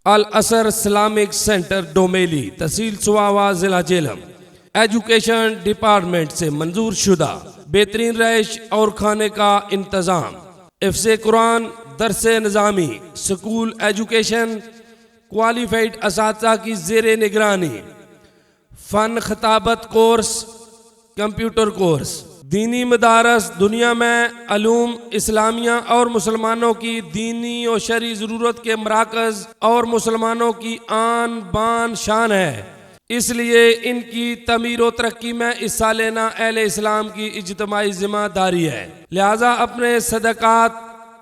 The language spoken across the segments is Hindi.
अल असर इस्लामिक सेंटर डोमेली, तहसील सुवावा, जिला जेलम। एजुकेशन डिपार्टमेंट से मंजूर शुदा, बेहतरीन रहायश और खाने का इंतज़ाम, हिफ्ज़े कुरान, दरसे निज़ामी, स्कूल एजुकेशन, क्वालिफाइड असातिज़ा की ज़ेरे निगरानी, फ़न खिताबत कोर्स, कंप्यूटर कोर्स, दीनी मदारस, दुनिया में अलूम इस्लामिया और मुसलमानों की दीनी और शरई ज़रूरत के मराकज़ और मुसलमानों की आन बान शान है। इसलिए इनकी तमीर व तरक्की में हिस्सा लेना अहले इस्लाम की इज्तिमाई जिम्मेदारी है। लिहाजा अपने सदक़ात,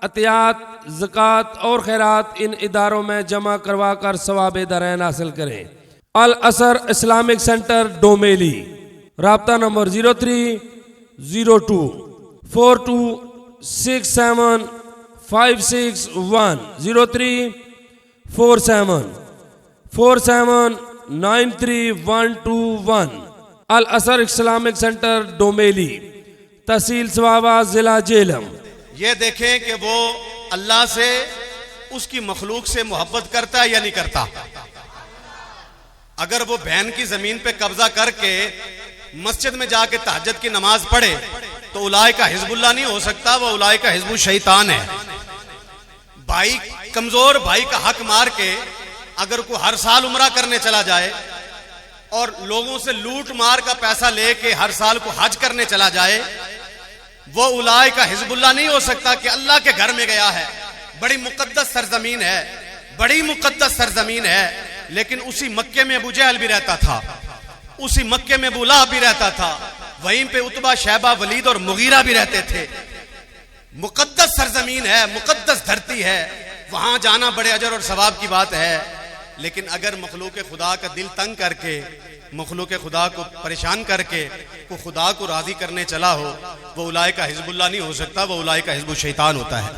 अतियात, ज़कात और खैरात इन इदारों में जमा करवा कर सवाब दरैन हासिल करें। अल असर इस्लामिक सेंटर डोमेली, राब्ता नंबर 0302 4267 561 0347 4793 अल असर इस्लामिक सेंटर डोमेली, तहसील सवावा, जिला जेलम। ये देखें कि वो अल्लाह से, उसकी मखलूक से मोहब्बत करता है या नहीं करता। अगर वो बहन की जमीन पे कब्जा करके मस्जिद में जाके तहज्जुद की नमाज पढ़े तो उलाए का हिजबुल्लाह नहीं हो सकता, वो उलाए का हिजबुल शैतान है। भाई कमजोर भाई का हक मार के अगर कोई हर साल उम्रा करने चला जाए और लोगों से लूट मार का पैसा लेके हर साल को हज करने चला जाए, वो उलाए का हिजबुल्लाह नहीं हो सकता कि अल्लाह के घर में गया है। बड़ी मुकद्दस सरजमीन है, बड़ी मुकद्दस सरजमीन है, लेकिन उसी मक्के में अबू जहल भी रहता था, उसी मक्के में अबू लहब भी रहता था, वहीं पे उतबा, शैबा, वलीद और मुगीरा भी रहते थे। मुकद्दस सरजमीन है, मुकद्दस धरती है, वहां जाना बड़े अजर और सवाब की बात है। लेकिन अगर मखलूक खुदा का दिल तंग करके, मखलूक खुदा को परेशान करके वो खुदा को राजी करने चला हो, वो उलाए का हिजबुल्लाह नहीं हो सकता, वो उलाए का हिजबुल शैतान होता है।